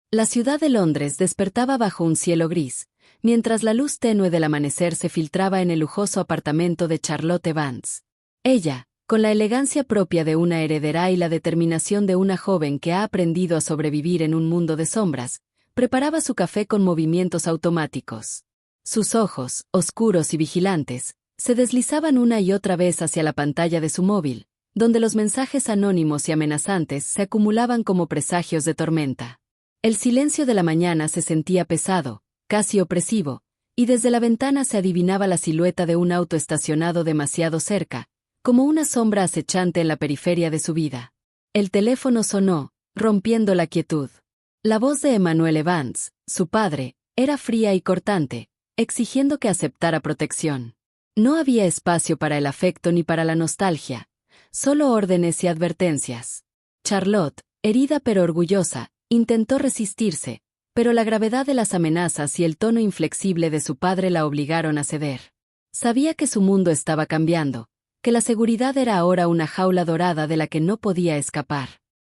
La ciudad de Londres despertaba bajo un cielo gris, mientras la luz tenue del amanecer se filtraba en el lujoso apartamento de Charlotte Evans. Ella, con la elegancia propia de una heredera y la determinación de una joven que ha aprendido a sobrevivir en un mundo de sombras, preparaba su café con movimientos automáticos. Sus ojos, oscuros y vigilantes, se deslizaban una y otra vez hacia la pantalla de su móvil, donde los mensajes anónimos y amenazantes se acumulaban como presagios de tormenta. El silencio de la mañana se sentía pesado, casi opresivo, y desde la ventana se adivinaba la silueta de un auto estacionado demasiado cerca, como una sombra acechante en la periferia de su vida. El teléfono sonó, rompiendo la quietud. La voz de Emmanuel Evans, su padre, era fría y cortante, exigiendo que aceptara protección. No había espacio para el afecto ni para la nostalgia, solo órdenes y advertencias. Charlotte, herida pero orgullosa, intentó resistirse, pero la gravedad de las amenazas y el tono inflexible de su padre la obligaron a ceder. Sabía que su mundo estaba cambiando, que la seguridad era ahora una jaula dorada de la que no podía escapar.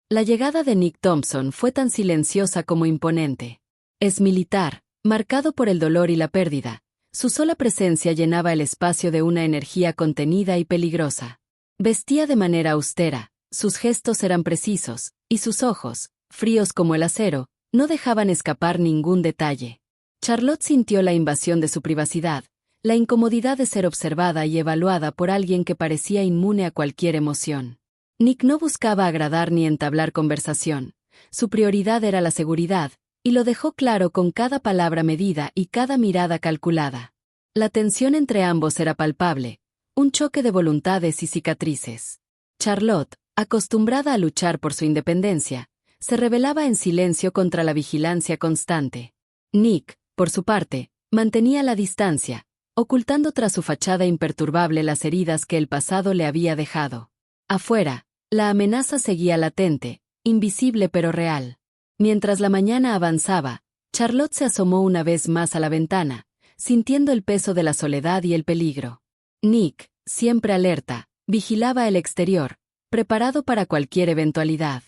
La llegada de Nick Thompson fue tan silenciosa como imponente. Es militar, marcado por el dolor y la pérdida. Su sola presencia llenaba el espacio de una energía contenida y peligrosa. Vestía de manera austera, sus gestos eran precisos, y sus ojos, fríos como el acero, no dejaban escapar ningún detalle. Charlotte sintió la invasión de su privacidad, la incomodidad de ser observada y evaluada por alguien que parecía inmune a cualquier emoción. Nick no buscaba agradar ni entablar conversación. Su prioridad era la seguridad, y lo dejó claro con cada palabra medida y cada mirada calculada. La tensión entre ambos era palpable, un choque de voluntades y cicatrices. Charlotte, acostumbrada a luchar por su independencia, se rebelaba en silencio contra la vigilancia constante. Nick, por su parte, mantenía la distancia, ocultando tras su fachada imperturbable las heridas que el pasado le había dejado. Afuera, la amenaza seguía latente, invisible pero real. Mientras la mañana avanzaba, Charlotte se asomó una vez más a la ventana, sintiendo el peso de la soledad y el peligro. Nick, siempre alerta, vigilaba el exterior, preparado para cualquier eventualidad.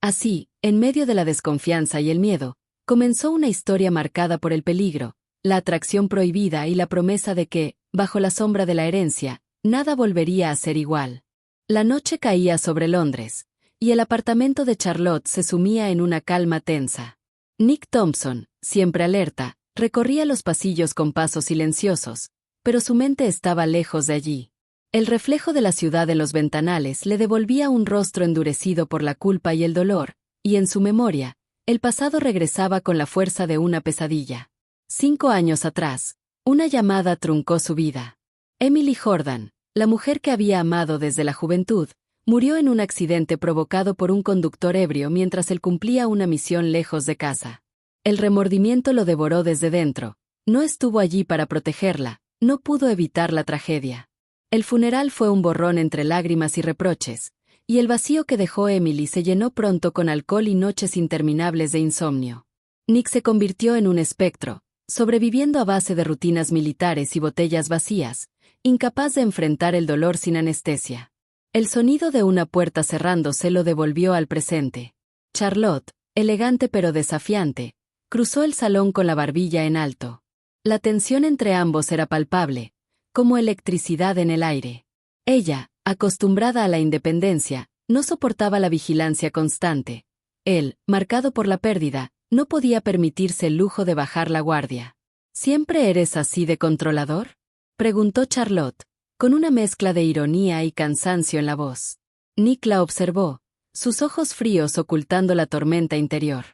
Así, en medio de la desconfianza y el miedo, comenzó una historia marcada por el peligro, la atracción prohibida y la promesa de que, bajo la sombra de la herencia, nada volvería a ser igual. La noche caía sobre Londres, y el apartamento de Charlotte se sumía en una calma tensa. Nick Thompson, siempre alerta, recorría los pasillos con pasos silenciosos, pero su mente estaba lejos de allí. El reflejo de la ciudad en los ventanales le devolvía un rostro endurecido por la culpa y el dolor, y en su memoria, el pasado regresaba con la fuerza de una pesadilla. 5 años atrás, una llamada truncó su vida. Emily Jordan, la mujer que había amado desde la juventud, murió en un accidente provocado por un conductor ebrio mientras él cumplía una misión lejos de casa. El remordimiento lo devoró desde dentro. No estuvo allí para protegerla, no pudo evitar la tragedia. El funeral fue un borrón entre lágrimas y reproches, y el vacío que dejó Emily se llenó pronto con alcohol y noches interminables de insomnio. Nick se convirtió en un espectro, sobreviviendo a base de rutinas militares y botellas vacías, incapaz de enfrentar el dolor sin anestesia. El sonido de una puerta cerrándose lo devolvió al presente. Charlotte, elegante pero desafiante, cruzó el salón con la barbilla en alto. La tensión entre ambos era palpable, como electricidad en el aire. Ella, acostumbrada a la independencia, no soportaba la vigilancia constante. Él, marcado por la pérdida, no podía permitirse el lujo de bajar la guardia. ¿Siempre eres así de controlador?, preguntó Charlotte, con una mezcla de ironía y cansancio en la voz. Nick la observó, sus ojos fríos ocultando la tormenta interior.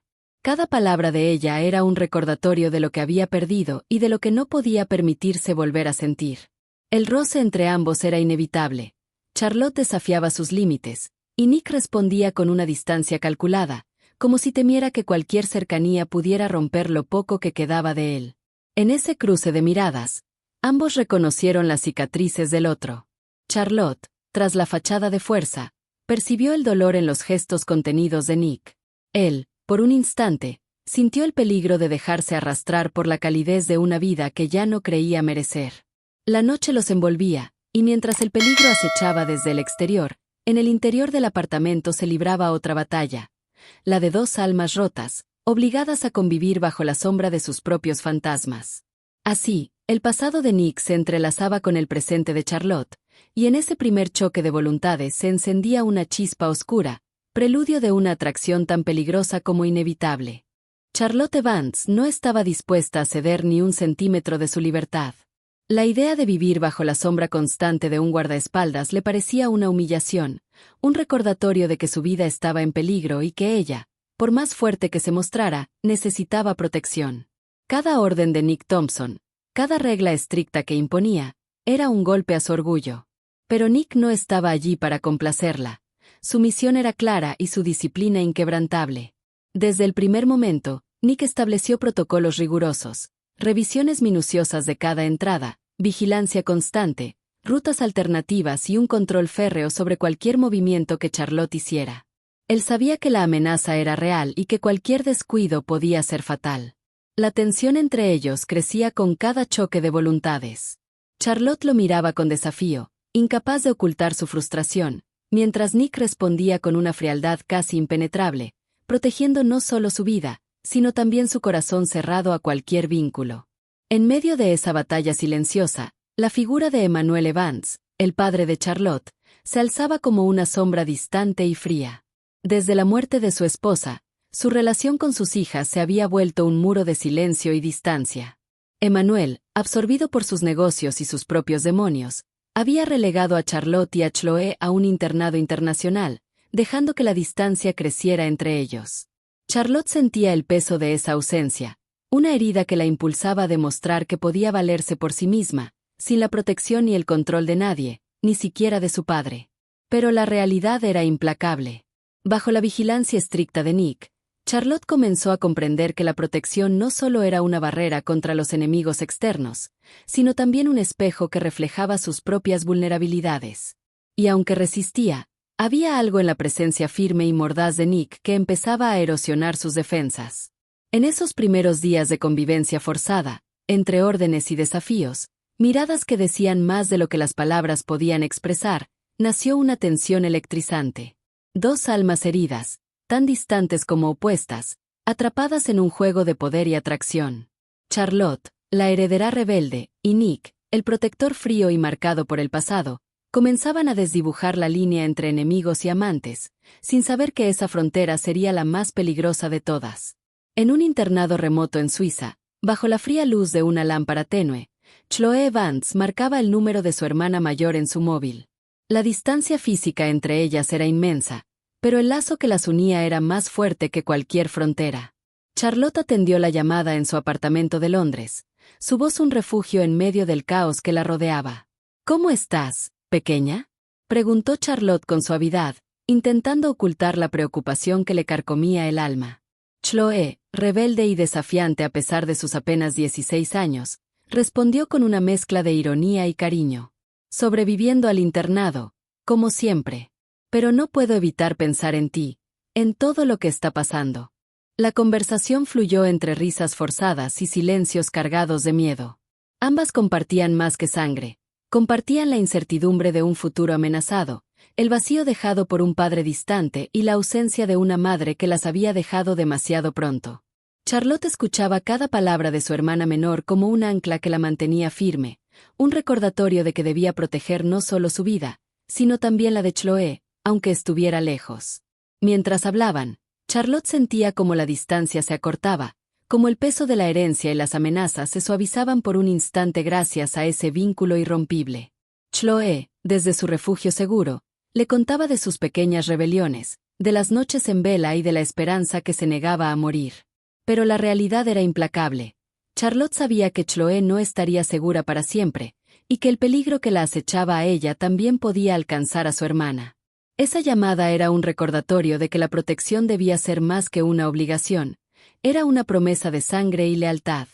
Cada palabra de ella era un recordatorio de lo que había perdido y de lo que no podía permitirse volver a sentir. El roce entre ambos era inevitable. Charlotte desafiaba sus límites, y Nick respondía con una distancia calculada, como si temiera que cualquier cercanía pudiera romper lo poco que quedaba de él. En ese cruce de miradas, ambos reconocieron las cicatrices del otro. Charlotte, tras la fachada de fuerza, percibió el dolor en los gestos contenidos de Nick. Él, por un instante, sintió el peligro de dejarse arrastrar por la calidez de una vida que ya no creía merecer. La noche los envolvía, y mientras el peligro acechaba desde el exterior, en el interior del apartamento se libraba otra batalla, la de dos almas rotas, obligadas a convivir bajo la sombra de sus propios fantasmas. Así, el pasado de Nick se entrelazaba con el presente de Charlotte, y en ese primer choque de voluntades se encendía una chispa oscura, preludio de una atracción tan peligrosa como inevitable. Charlotte Evans no estaba dispuesta a ceder ni un centímetro de su libertad. La idea de vivir bajo la sombra constante de un guardaespaldas le parecía una humillación, un recordatorio de que su vida estaba en peligro y que ella, por más fuerte que se mostrara, necesitaba protección. Cada orden de Nick Thompson, cada regla estricta que imponía, era un golpe a su orgullo. Pero Nick no estaba allí para complacerla. Su misión era clara y su disciplina inquebrantable. Desde el primer momento, Nick estableció protocolos rigurosos, revisiones minuciosas de cada entrada, vigilancia constante, rutas alternativas y un control férreo sobre cualquier movimiento que Charlotte hiciera. Él sabía que la amenaza era real y que cualquier descuido podía ser fatal. La tensión entre ellos crecía con cada choque de voluntades. Charlotte lo miraba con desafío, incapaz de ocultar su frustración, mientras Nick respondía con una frialdad casi impenetrable, protegiendo no solo su vida, sino también su corazón cerrado a cualquier vínculo. En medio de esa batalla silenciosa, la figura de Emmanuel Evans, el padre de Charlotte, se alzaba como una sombra distante y fría. Desde la muerte de su esposa, su relación con sus hijas se había vuelto un muro de silencio y distancia. Emmanuel, absorbido por sus negocios y sus propios demonios, había relegado a Charlotte y a Chloe a un internado internacional, dejando que la distancia creciera entre ellos. Charlotte sentía el peso de esa ausencia, una herida que la impulsaba a demostrar que podía valerse por sí misma, sin la protección y el control de nadie, ni siquiera de su padre. Pero la realidad era implacable. Bajo la vigilancia estricta de Nick, Charlotte comenzó a comprender que la protección no solo era una barrera contra los enemigos externos, sino también un espejo que reflejaba sus propias vulnerabilidades. Y aunque resistía, había algo en la presencia firme y mordaz de Nick que empezaba a erosionar sus defensas. En esos primeros días de convivencia forzada, entre órdenes y desafíos, miradas que decían más de lo que las palabras podían expresar, nació una tensión electrizante. Dos almas heridas, tan distantes como opuestas, atrapadas en un juego de poder y atracción. Charlotte, la heredera rebelde, y Nick, el protector frío y marcado por el pasado, comenzaban a desdibujar la línea entre enemigos y amantes, sin saber que esa frontera sería la más peligrosa de todas. En un internado remoto en Suiza, bajo la fría luz de una lámpara tenue, Chloe Evans marcaba el número de su hermana mayor en su móvil. La distancia física entre ellas era inmensa, pero el lazo que las unía era más fuerte que cualquier frontera. Charlotte atendió la llamada en su apartamento de Londres, su voz un refugio en medio del caos que la rodeaba. «¿Cómo estás, pequeña?», preguntó Charlotte con suavidad, intentando ocultar la preocupación que le carcomía el alma. Chloe, rebelde y desafiante a pesar de sus apenas 16 años, respondió con una mezcla de ironía y cariño. «Sobreviviendo al internado, como siempre. Pero no puedo evitar pensar en ti, en todo lo que está pasando». La conversación fluyó entre risas forzadas y silencios cargados de miedo. Ambas compartían más que sangre. Compartían la incertidumbre de un futuro amenazado, el vacío dejado por un padre distante y la ausencia de una madre que las había dejado demasiado pronto. Charlotte escuchaba cada palabra de su hermana menor como un ancla que la mantenía firme, un recordatorio de que debía proteger no solo su vida, sino también la de Chloe, aunque estuviera lejos. Mientras hablaban, Charlotte sentía como la distancia se acortaba, como el peso de la herencia y las amenazas se suavizaban por un instante gracias a ese vínculo irrompible. Chloe, desde su refugio seguro, le contaba de sus pequeñas rebeliones, de las noches en vela y de la esperanza que se negaba a morir. Pero la realidad era implacable. Charlotte sabía que Chloe no estaría segura para siempre, y que el peligro que la acechaba a ella también podía alcanzar a su hermana. Esa llamada era un recordatorio de que la protección debía ser más que una obligación, era una promesa de sangre y lealtad.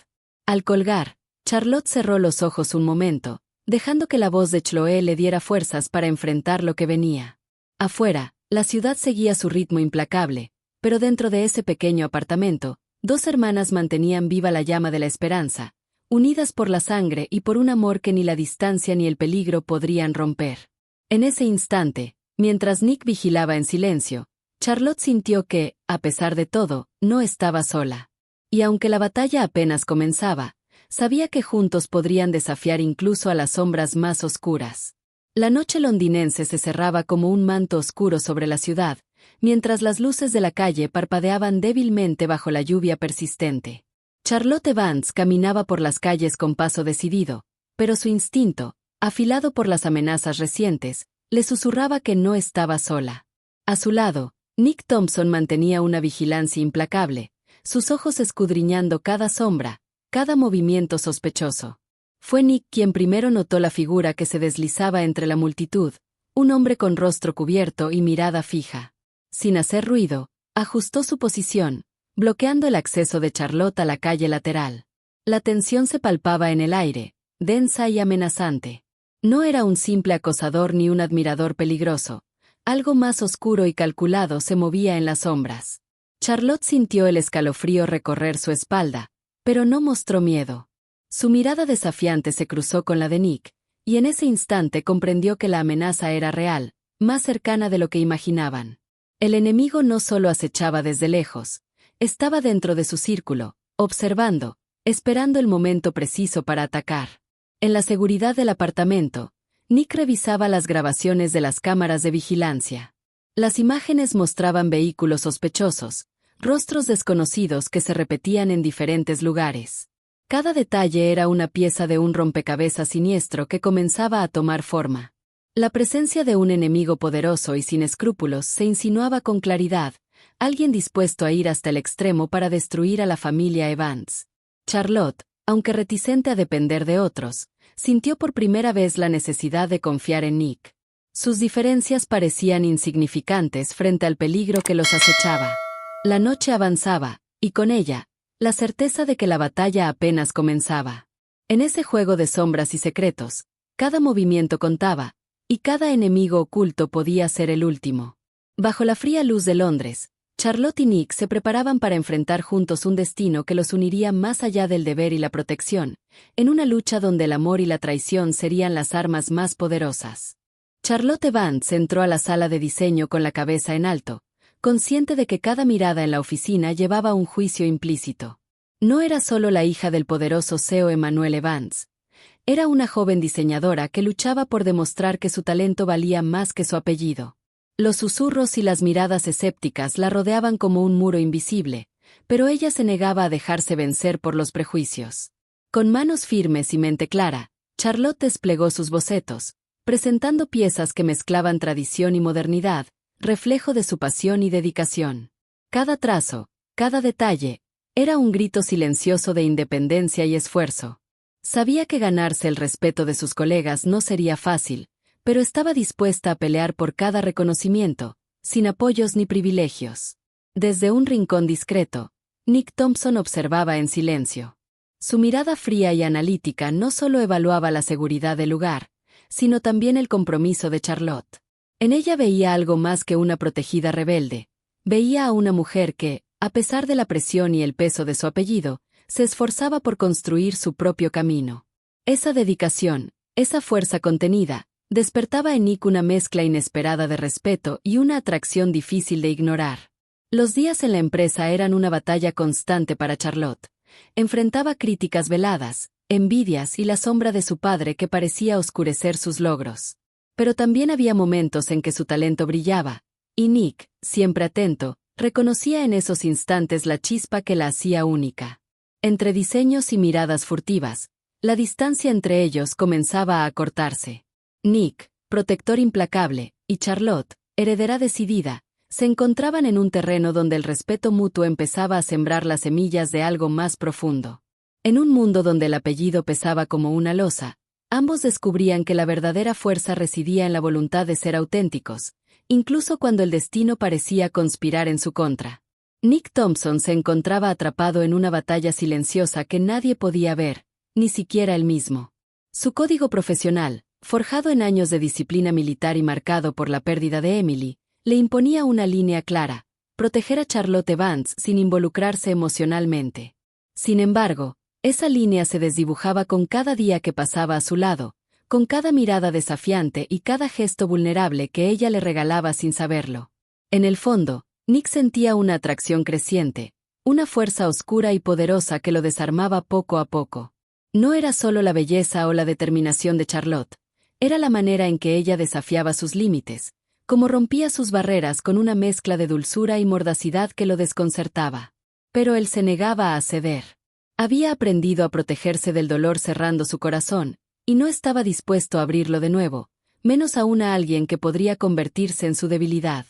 Al colgar, Charlotte cerró los ojos un momento, dejando que la voz de Chloe le diera fuerzas para enfrentar lo que venía. Afuera, la ciudad seguía su ritmo implacable, pero dentro de ese pequeño apartamento, dos hermanas mantenían viva la llama de la esperanza, unidas por la sangre y por un amor que ni la distancia ni el peligro podrían romper. En ese instante, mientras Nick vigilaba en silencio, Charlotte sintió que, a pesar de todo, no estaba sola. Y aunque la batalla apenas comenzaba, sabía que juntos podrían desafiar incluso a las sombras más oscuras. La noche londinense se cerraba como un manto oscuro sobre la ciudad, mientras las luces de la calle parpadeaban débilmente bajo la lluvia persistente. Charlotte Evans caminaba por las calles con paso decidido, pero su instinto, afilado por las amenazas recientes, le susurraba que no estaba sola. A su lado, Nick Thompson mantenía una vigilancia implacable, sus ojos escudriñando cada sombra, cada movimiento sospechoso. Fue Nick quien primero notó la figura que se deslizaba entre la multitud, un hombre con rostro cubierto y mirada fija. Sin hacer ruido, ajustó su posición, bloqueando el acceso de Charlotte a la calle lateral. La tensión se palpaba en el aire, densa y amenazante. No era un simple acosador ni un admirador peligroso. Algo más oscuro y calculado se movía en las sombras. Charlotte sintió el escalofrío recorrer su espalda, pero no mostró miedo. Su mirada desafiante se cruzó con la de Nick, y en ese instante comprendió que la amenaza era real, más cercana de lo que imaginaban. El enemigo no solo acechaba desde lejos, estaba dentro de su círculo, observando, esperando el momento preciso para atacar. En la seguridad del apartamento, Nick revisaba las grabaciones de las cámaras de vigilancia. Las imágenes mostraban vehículos sospechosos, rostros desconocidos que se repetían en diferentes lugares. Cada detalle era una pieza de un rompecabezas siniestro que comenzaba a tomar forma. La presencia de un enemigo poderoso y sin escrúpulos se insinuaba con claridad, alguien dispuesto a ir hasta el extremo para destruir a la familia Evans. Charlotte, aunque reticente a depender de otros, sintió por primera vez la necesidad de confiar en Nick. Sus diferencias parecían insignificantes frente al peligro que los acechaba. La noche avanzaba, y con ella, la certeza de que la batalla apenas comenzaba. En ese juego de sombras y secretos, cada movimiento contaba, y cada enemigo oculto podía ser el último. Bajo la fría luz de Londres, Charlotte y Nick se preparaban para enfrentar juntos un destino que los uniría más allá del deber y la protección, en una lucha donde el amor y la traición serían las armas más poderosas. Charlotte Evans entró a la sala de diseño con la cabeza en alto, consciente de que cada mirada en la oficina llevaba un juicio implícito. No era solo la hija del poderoso CEO Emmanuel Evans. Era una joven diseñadora que luchaba por demostrar que su talento valía más que su apellido. Los susurros y las miradas escépticas la rodeaban como un muro invisible, pero ella se negaba a dejarse vencer por los prejuicios. Con manos firmes y mente clara, Charlotte desplegó sus bocetos, presentando piezas que mezclaban tradición y modernidad, reflejo de su pasión y dedicación. Cada trazo, cada detalle, era un grito silencioso de independencia y esfuerzo. Sabía que ganarse el respeto de sus colegas no sería fácil, pero estaba dispuesta a pelear por cada reconocimiento, sin apoyos ni privilegios. Desde un rincón discreto, Nick Thompson observaba en silencio. Su mirada fría y analítica no solo evaluaba la seguridad del lugar, sino también el compromiso de Charlotte. En ella veía algo más que una protegida rebelde. Veía a una mujer que, a pesar de la presión y el peso de su apellido, se esforzaba por construir su propio camino. Esa dedicación, esa fuerza contenida, despertaba en Nick una mezcla inesperada de respeto y una atracción difícil de ignorar. Los días en la empresa eran una batalla constante para Charlotte. Enfrentaba críticas veladas, envidias y la sombra de su padre que parecía oscurecer sus logros. Pero también había momentos en que su talento brillaba, y Nick, siempre atento, reconocía en esos instantes la chispa que la hacía única. Entre diseños y miradas furtivas, la distancia entre ellos comenzaba a acortarse. Nick, protector implacable, y Charlotte, heredera decidida, se encontraban en un terreno donde el respeto mutuo empezaba a sembrar las semillas de algo más profundo. En un mundo donde el apellido pesaba como una losa, ambos descubrían que la verdadera fuerza residía en la voluntad de ser auténticos, incluso cuando el destino parecía conspirar en su contra. Nick Thompson se encontraba atrapado en una batalla silenciosa que nadie podía ver, ni siquiera él mismo. Su código profesional, forjado en años de disciplina militar y marcado por la pérdida de Emily, le imponía una línea clara: proteger a Charlotte Evans sin involucrarse emocionalmente. Sin embargo, esa línea se desdibujaba con cada día que pasaba a su lado, con cada mirada desafiante y cada gesto vulnerable que ella le regalaba sin saberlo. En el fondo, Nick sentía una atracción creciente, una fuerza oscura y poderosa que lo desarmaba poco a poco. No era solo la belleza o la determinación de Charlotte, era la manera en que ella desafiaba sus límites, como rompía sus barreras con una mezcla de dulzura y mordacidad que lo desconcertaba. Pero él se negaba a ceder. Había aprendido a protegerse del dolor cerrando su corazón, y no estaba dispuesto a abrirlo de nuevo, menos aún a alguien que podría convertirse en su debilidad.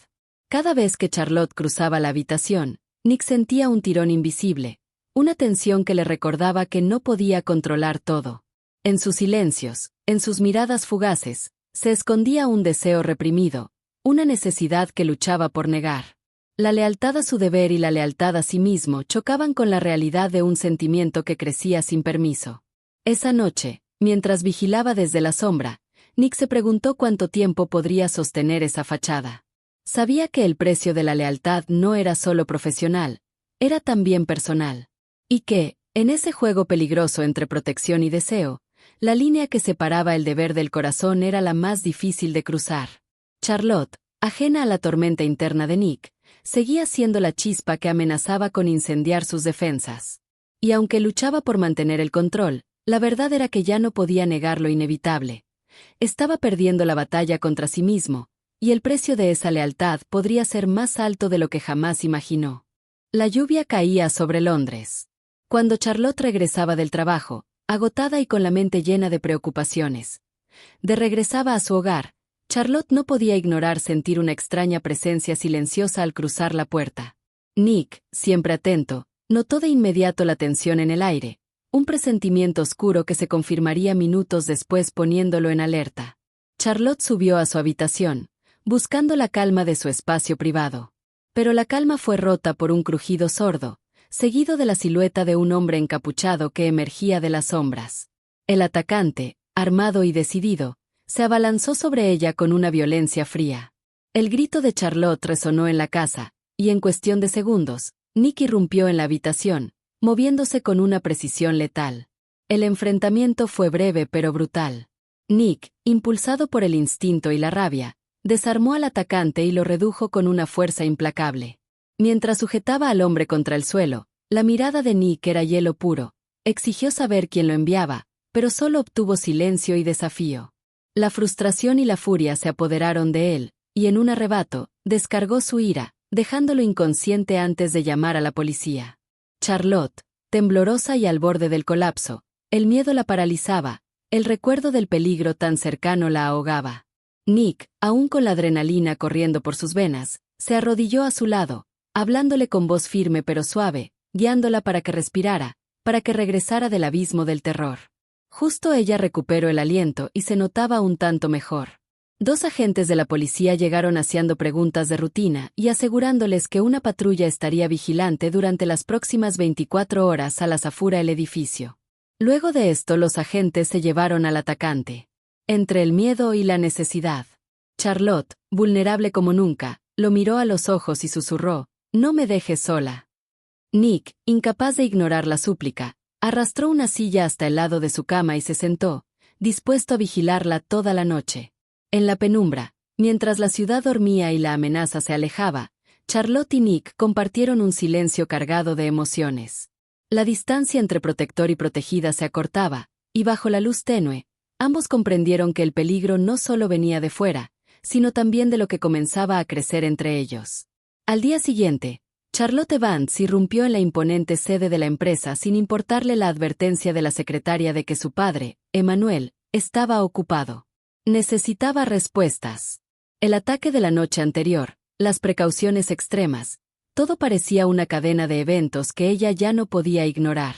Cada vez que Charlotte cruzaba la habitación, Nick sentía un tirón invisible, una tensión que le recordaba que no podía controlar todo. En sus silencios, en sus miradas fugaces, se escondía un deseo reprimido, una necesidad que luchaba por negar. La lealtad a su deber y la lealtad a sí mismo chocaban con la realidad de un sentimiento que crecía sin permiso. Esa noche, mientras vigilaba desde la sombra, Nick se preguntó cuánto tiempo podría sostener esa fachada. Sabía que el precio de la lealtad no era solo profesional, era también personal. Y que, en ese juego peligroso entre protección y deseo, la línea que separaba el deber del corazón era la más difícil de cruzar. Charlotte, ajena a la tormenta interna de Nick, seguía siendo la chispa que amenazaba con incendiar sus defensas. Y aunque luchaba por mantener el control, la verdad era que ya no podía negar lo inevitable. Estaba perdiendo la batalla contra sí mismo, y el precio de esa lealtad podría ser más alto de lo que jamás imaginó. La lluvia caía sobre Londres. Cuando Charlotte regresaba del trabajo, agotada y con la mente llena de preocupaciones, regresaba a su hogar, Charlotte no podía ignorar sentir una extraña presencia silenciosa al cruzar la puerta. Nick, siempre atento, notó de inmediato la tensión en el aire, un presentimiento oscuro que se confirmaría minutos después poniéndolo en alerta. Charlotte subió a su habitación, buscando la calma de su espacio privado. Pero la calma fue rota por un crujido sordo, seguido de la silueta de un hombre encapuchado que emergía de las sombras. El atacante, armado y decidido, se abalanzó sobre ella con una violencia fría. El grito de Charlotte resonó en la casa, y en cuestión de segundos, Nick irrumpió en la habitación, moviéndose con una precisión letal. El enfrentamiento fue breve pero brutal. Nick, impulsado por el instinto y la rabia, desarmó al atacante y lo redujo con una fuerza implacable. Mientras sujetaba al hombre contra el suelo, la mirada de Nick era hielo puro. Exigió saber quién lo enviaba, pero solo obtuvo silencio y desafío. La frustración y la furia se apoderaron de él, y en un arrebato, descargó su ira, dejándolo inconsciente antes de llamar a la policía. Charlotte, temblorosa y al borde del colapso, el miedo la paralizaba, el recuerdo del peligro tan cercano la ahogaba. Nick, aún con la adrenalina corriendo por sus venas, se arrodilló a su lado, hablándole con voz firme pero suave, guiándola para que respirara, para que regresara del abismo del terror. Justo ella recuperó el aliento y se notaba un tanto mejor. 2 agentes de la policía llegaron haciendo preguntas de rutina y asegurándoles que una patrulla estaría vigilante durante las próximas 24 horas a las afuera del edificio. Luego de esto los agentes se llevaron al atacante. Entre el miedo y la necesidad, Charlotte, vulnerable como nunca, lo miró a los ojos y susurró, «No me dejes sola». Nick, incapaz de ignorar la súplica, arrastró una silla hasta el lado de su cama y se sentó, dispuesto a vigilarla toda la noche. En la penumbra, mientras la ciudad dormía y la amenaza se alejaba, Charlotte y Nick compartieron un silencio cargado de emociones. La distancia entre protector y protegida se acortaba, y bajo la luz tenue, ambos comprendieron que el peligro no solo venía de fuera, sino también de lo que comenzaba a crecer entre ellos. Al día siguiente, Charlotte Vance irrumpió en la imponente sede de la empresa sin importarle la advertencia de la secretaria de que su padre, Emmanuel, estaba ocupado. Necesitaba respuestas. El ataque de la noche anterior, las precauciones extremas, todo parecía una cadena de eventos que ella ya no podía ignorar.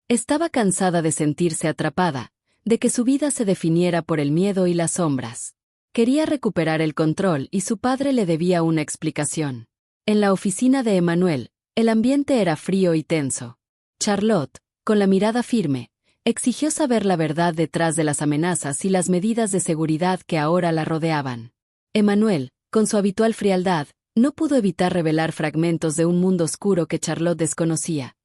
Estaba cansada de sentirse atrapada, de que su vida se definiera por el miedo y las sombras. Quería recuperar el control y su padre le debía una explicación. En la oficina de Emmanuel, el ambiente era frío y tenso. Charlotte, con la mirada firme, exigió saber la verdad detrás de las amenazas y las medidas de seguridad que ahora la rodeaban. Emmanuel, con su habitual frialdad, no pudo evitar revelar fragmentos de un mundo oscuro que Charlotte desconocía.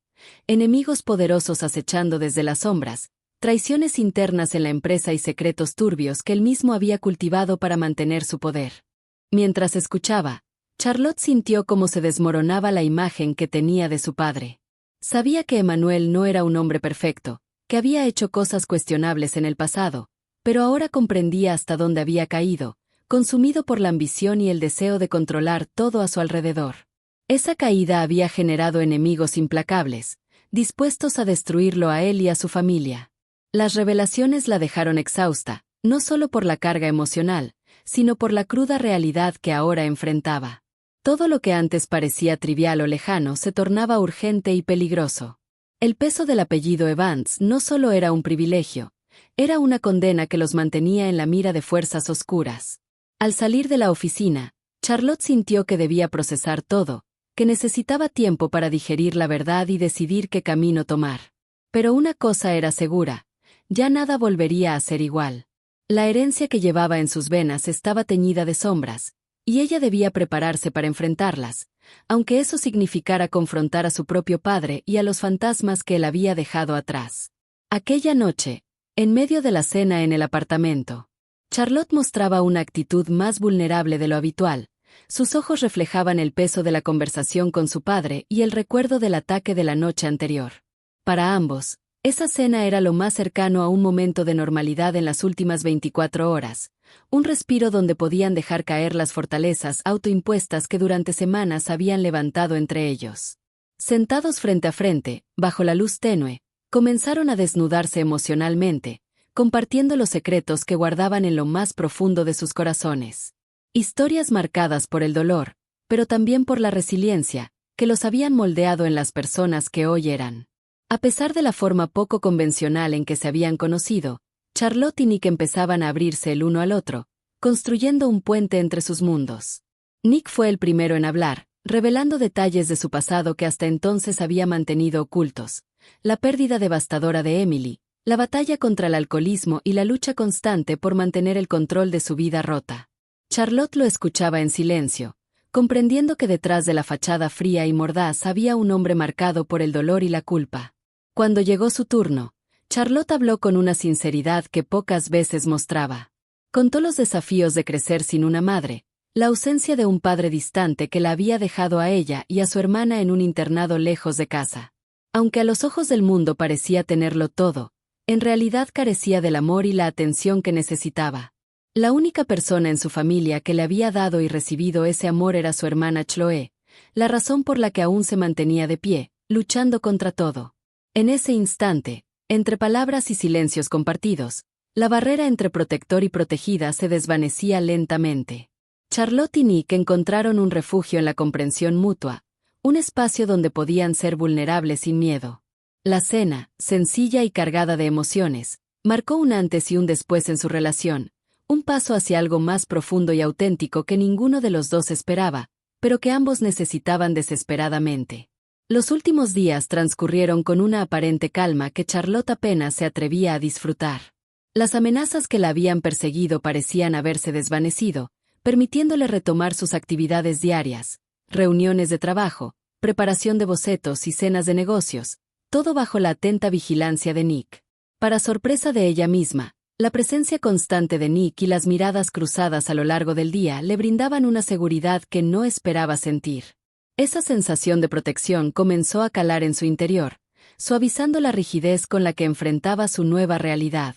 Enemigos poderosos acechando desde las sombras, traiciones internas en la empresa y secretos turbios que él mismo había cultivado para mantener su poder. Mientras escuchaba, Charlotte sintió cómo se desmoronaba la imagen que tenía de su padre. Sabía que Emmanuel no era un hombre perfecto, que había hecho cosas cuestionables en el pasado, pero ahora comprendía hasta dónde había caído, consumido por la ambición y el deseo de controlar todo a su alrededor. Esa caída había generado enemigos implacables, dispuestos a destruirlo a él y a su familia. Las revelaciones la dejaron exhausta, no solo por la carga emocional, sino por la cruda realidad que ahora enfrentaba. Todo lo que antes parecía trivial o lejano se tornaba urgente y peligroso. El peso del apellido Evans no solo era un privilegio, era una condena que los mantenía en la mira de fuerzas oscuras. Al salir de la oficina, Charlotte sintió que debía procesar todo, que necesitaba tiempo para digerir la verdad y decidir qué camino tomar. Pero una cosa era segura, ya nada volvería a ser igual. La herencia que llevaba en sus venas estaba teñida de sombras, y ella debía prepararse para enfrentarlas, aunque eso significara confrontar a su propio padre y a los fantasmas que él había dejado atrás. Aquella noche, en medio de la cena en el apartamento, Charlotte mostraba una actitud más vulnerable de lo habitual. Sus ojos reflejaban el peso de la conversación con su padre y el recuerdo del ataque de la noche anterior. Para ambos, esa cena era lo más cercano a un momento de normalidad en las últimas 24 horas, un respiro donde podían dejar caer las fortalezas autoimpuestas que durante semanas habían levantado entre ellos. Sentados frente a frente, bajo la luz tenue, comenzaron a desnudarse emocionalmente, compartiendo los secretos que guardaban en lo más profundo de sus corazones. Historias marcadas por el dolor, pero también por la resiliencia, que los habían moldeado en las personas que hoy eran. A pesar de la forma poco convencional en que se habían conocido, Charlotte y Nick empezaban a abrirse el uno al otro, construyendo un puente entre sus mundos. Nick fue el primero en hablar, revelando detalles de su pasado que hasta entonces había mantenido ocultos: la pérdida devastadora de Emily, la batalla contra el alcoholismo y la lucha constante por mantener el control de su vida rota. Charlotte lo escuchaba en silencio, comprendiendo que detrás de la fachada fría y mordaz había un hombre marcado por el dolor y la culpa. Cuando llegó su turno, Charlotte habló con una sinceridad que pocas veces mostraba. Contó los desafíos de crecer sin una madre, la ausencia de un padre distante que la había dejado a ella y a su hermana en un internado lejos de casa. Aunque a los ojos del mundo parecía tenerlo todo, en realidad carecía del amor y la atención que necesitaba. La única persona en su familia que le había dado y recibido ese amor era su hermana Chloe, la razón por la que aún se mantenía de pie, luchando contra todo. En ese instante, entre palabras y silencios compartidos, la barrera entre protector y protegida se desvanecía lentamente. Charlotte y Nick encontraron un refugio en la comprensión mutua, un espacio donde podían ser vulnerables sin miedo. La cena, sencilla y cargada de emociones, marcó un antes y un después en su relación, un paso hacia algo más profundo y auténtico que ninguno de los dos esperaba, pero que ambos necesitaban desesperadamente. Los últimos días transcurrieron con una aparente calma que Charlotte apenas se atrevía a disfrutar. Las amenazas que la habían perseguido parecían haberse desvanecido, permitiéndole retomar sus actividades diarias, reuniones de trabajo, preparación de bocetos y cenas de negocios, todo bajo la atenta vigilancia de Nick. Para sorpresa de ella misma, la presencia constante de Nick y las miradas cruzadas a lo largo del día le brindaban una seguridad que no esperaba sentir. Esa sensación de protección comenzó a calar en su interior, suavizando la rigidez con la que enfrentaba su nueva realidad.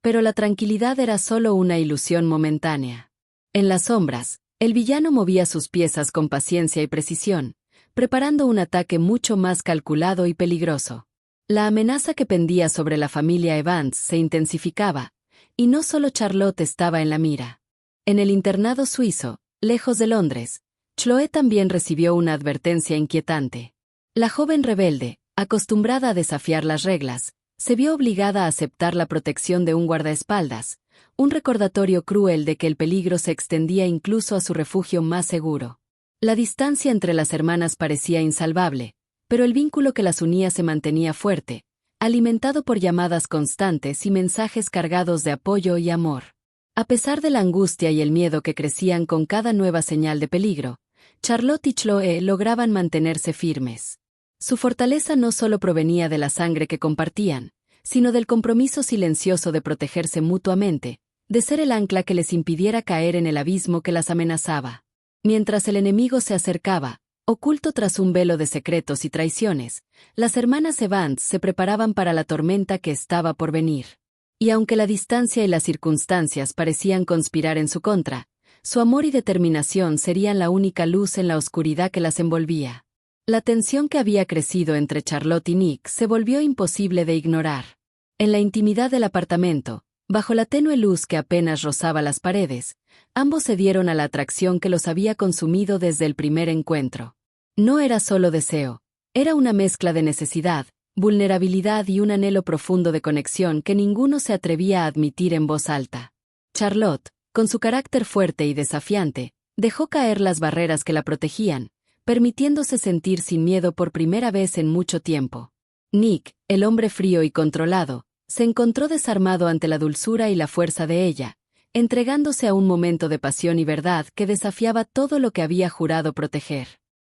Pero la tranquilidad era solo una ilusión momentánea. En las sombras, el villano movía sus piezas con paciencia y precisión, preparando un ataque mucho más calculado y peligroso. La amenaza que pendía sobre la familia Evans se intensificaba, y no solo Charlotte estaba en la mira. En el internado suizo, lejos de Londres, Chloe también recibió una advertencia inquietante. La joven rebelde, acostumbrada a desafiar las reglas, se vio obligada a aceptar la protección de un guardaespaldas, un recordatorio cruel de que el peligro se extendía incluso a su refugio más seguro. La distancia entre las hermanas parecía insalvable, pero el vínculo que las unía se mantenía fuerte, alimentado por llamadas constantes y mensajes cargados de apoyo y amor. A pesar de la angustia y el miedo que crecían con cada nueva señal de peligro, Charlotte y Chloe lograban mantenerse firmes. Su fortaleza no solo provenía de la sangre que compartían, sino del compromiso silencioso de protegerse mutuamente, de ser el ancla que les impidiera caer en el abismo que las amenazaba. Mientras el enemigo se acercaba, oculto tras un velo de secretos y traiciones, las hermanas Evans se preparaban para la tormenta que estaba por venir. Y aunque la distancia y las circunstancias parecían conspirar en su contra, su amor y determinación serían la única luz en la oscuridad que las envolvía. La tensión que había crecido entre Charlotte y Nick se volvió imposible de ignorar. En la intimidad del apartamento, bajo la tenue luz que apenas rozaba las paredes, ambos cedieron a la atracción que los había consumido desde el primer encuentro. No era solo deseo, era una mezcla de necesidad, vulnerabilidad y un anhelo profundo de conexión que ninguno se atrevía a admitir en voz alta. Charlotte, con su carácter fuerte y desafiante, dejó caer las barreras que la protegían, permitiéndose sentir sin miedo por primera vez en mucho tiempo. Nick, el hombre frío y controlado, se encontró desarmado ante la dulzura y la fuerza de ella, entregándose a un momento de pasión y verdad que desafiaba todo lo que había jurado proteger.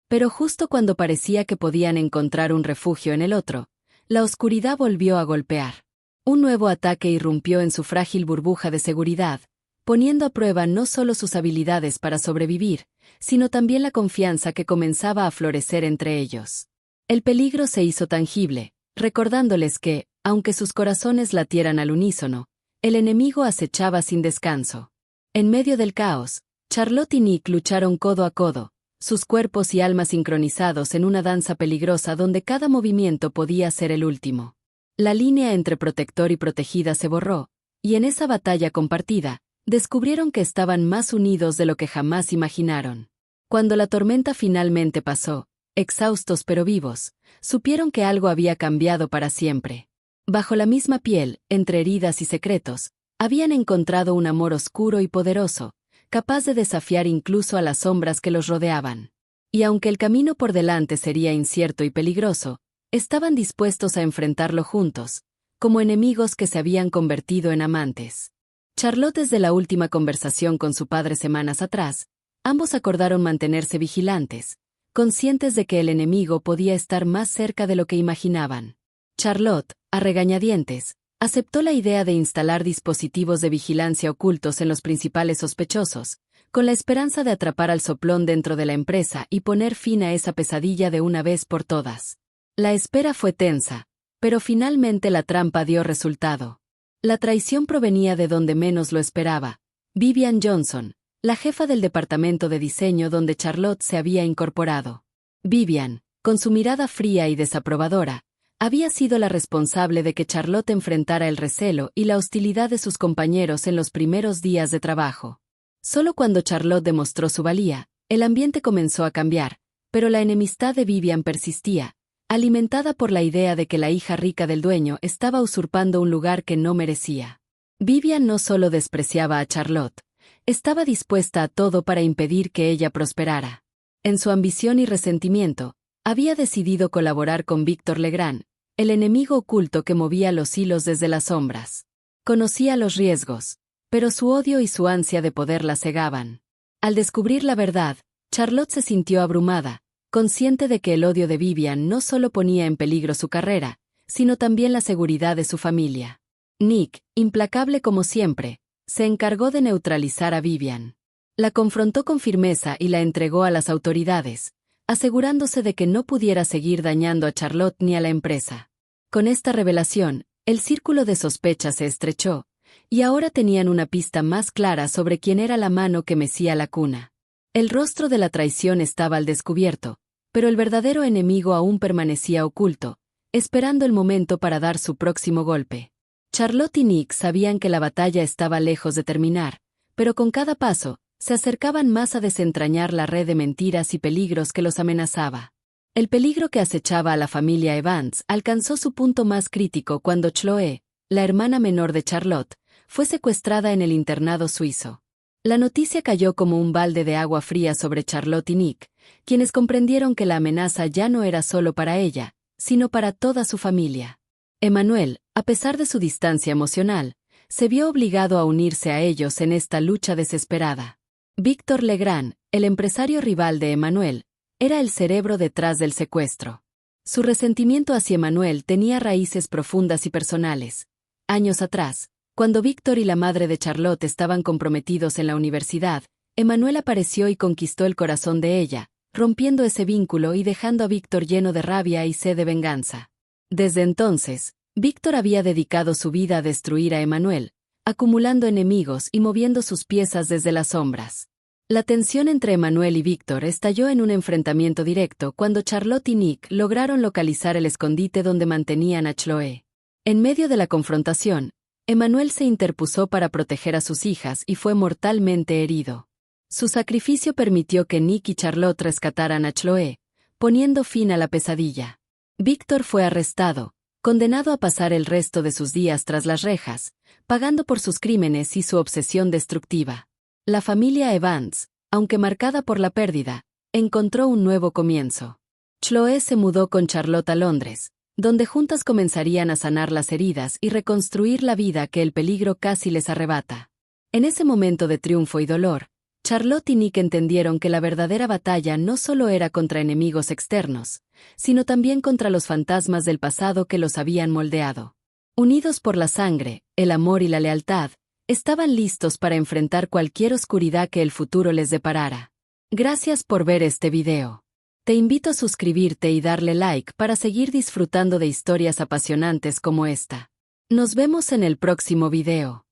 Pero justo cuando parecía que podían encontrar un refugio en el otro, la oscuridad volvió a golpear. Un nuevo ataque irrumpió en su frágil burbuja de seguridad, poniendo a prueba no solo sus habilidades para sobrevivir, sino también la confianza que comenzaba a florecer entre ellos. El peligro se hizo tangible, recordándoles que, aunque sus corazones latieran al unísono, el enemigo acechaba sin descanso. En medio del caos, Charlotte y Nick lucharon codo a codo, sus cuerpos y almas sincronizados en una danza peligrosa donde cada movimiento podía ser el último. La línea entre protector y protegida se borró, y en esa batalla compartida, descubrieron que estaban más unidos de lo que jamás imaginaron. Cuando la tormenta finalmente pasó, exhaustos pero vivos, supieron que algo había cambiado para siempre. Bajo la misma piel, entre heridas y secretos, habían encontrado un amor oscuro y poderoso, capaz de desafiar incluso a las sombras que los rodeaban. Y aunque el camino por delante sería incierto y peligroso, estaban dispuestos a enfrentarlo juntos, como enemigos que se habían convertido en amantes. Charlotte, desde la última conversación con su padre semanas atrás, ambos acordaron mantenerse vigilantes, conscientes de que el enemigo podía estar más cerca de lo que imaginaban. Charlotte, a regañadientes, aceptó la idea de instalar dispositivos de vigilancia ocultos en los principales sospechosos, con la esperanza de atrapar al soplón dentro de la empresa y poner fin a esa pesadilla de una vez por todas. La espera fue tensa, pero finalmente la trampa dio resultado. La traición provenía de donde menos lo esperaba. Vivian Johnson, la jefa del departamento de diseño donde Charlotte se había incorporado. Vivian, con su mirada fría y desaprobadora, había sido la responsable de que Charlotte enfrentara el recelo y la hostilidad de sus compañeros en los primeros días de trabajo. Solo cuando Charlotte demostró su valía, el ambiente comenzó a cambiar, pero la enemistad de Vivian persistía, alimentada por la idea de que la hija rica del dueño estaba usurpando un lugar que no merecía. Vivian no solo despreciaba a Charlotte, estaba dispuesta a todo para impedir que ella prosperara. En su ambición y resentimiento, había decidido colaborar con Víctor Legrand, el enemigo oculto que movía los hilos desde las sombras. Conocía los riesgos, pero su odio y su ansia de poder la cegaban. Al descubrir la verdad, Charlotte se sintió abrumada, consciente de que el odio de Vivian no solo ponía en peligro su carrera, sino también la seguridad de su familia. Nick, implacable como siempre, se encargó de neutralizar a Vivian. La confrontó con firmeza y la entregó a las autoridades, asegurándose de que no pudiera seguir dañando a Charlotte ni a la empresa. Con esta revelación, el círculo de sospecha se estrechó, y ahora tenían una pista más clara sobre quién era la mano que mecía la cuna. El rostro de la traición estaba al descubierto, pero el verdadero enemigo aún permanecía oculto, esperando el momento para dar su próximo golpe. Charlotte y Nick sabían que la batalla estaba lejos de terminar, pero con cada paso, se acercaban más a desentrañar la red de mentiras y peligros que los amenazaba. El peligro que acechaba a la familia Evans alcanzó su punto más crítico cuando Chloe, la hermana menor de Charlotte, fue secuestrada en el internado suizo. La noticia cayó como un balde de agua fría sobre Charlotte y Nick, quienes comprendieron que la amenaza ya no era solo para ella, sino para toda su familia. Emmanuel, a pesar de su distancia emocional, se vio obligado a unirse a ellos en esta lucha desesperada. Víctor Legrand, el empresario rival de Emmanuel, era el cerebro detrás del secuestro. Su resentimiento hacia Emmanuel tenía raíces profundas y personales. Años atrás, cuando Víctor y la madre de Charlotte estaban comprometidos en la universidad, Emmanuel apareció y conquistó el corazón de ella, rompiendo ese vínculo y dejando a Víctor lleno de rabia y sed de venganza. Desde entonces, Víctor había dedicado su vida a destruir a Emmanuel, acumulando enemigos y moviendo sus piezas desde las sombras. La tensión entre Emmanuel y Víctor estalló en un enfrentamiento directo cuando Charlotte y Nick lograron localizar el escondite donde mantenían a Chloe. En medio de la confrontación, Emmanuel se interpuso para proteger a sus hijas y fue mortalmente herido. Su sacrificio permitió que Nick y Charlotte rescataran a Chloe, poniendo fin a la pesadilla. Víctor fue arrestado, condenado a pasar el resto de sus días tras las rejas, pagando por sus crímenes y su obsesión destructiva. La familia Evans, aunque marcada por la pérdida, encontró un nuevo comienzo. Chloe se mudó con Charlotte a Londres, donde juntas comenzarían a sanar las heridas y reconstruir la vida que el peligro casi les arrebata. En ese momento de triunfo y dolor, Charlotte y Nick entendieron que la verdadera batalla no solo era contra enemigos externos, sino también contra los fantasmas del pasado que los habían moldeado. Unidos por la sangre, el amor y la lealtad, estaban listos para enfrentar cualquier oscuridad que el futuro les deparara. Gracias por ver este video. Te invito a suscribirte y darle like para seguir disfrutando de historias apasionantes como esta. Nos vemos en el próximo video.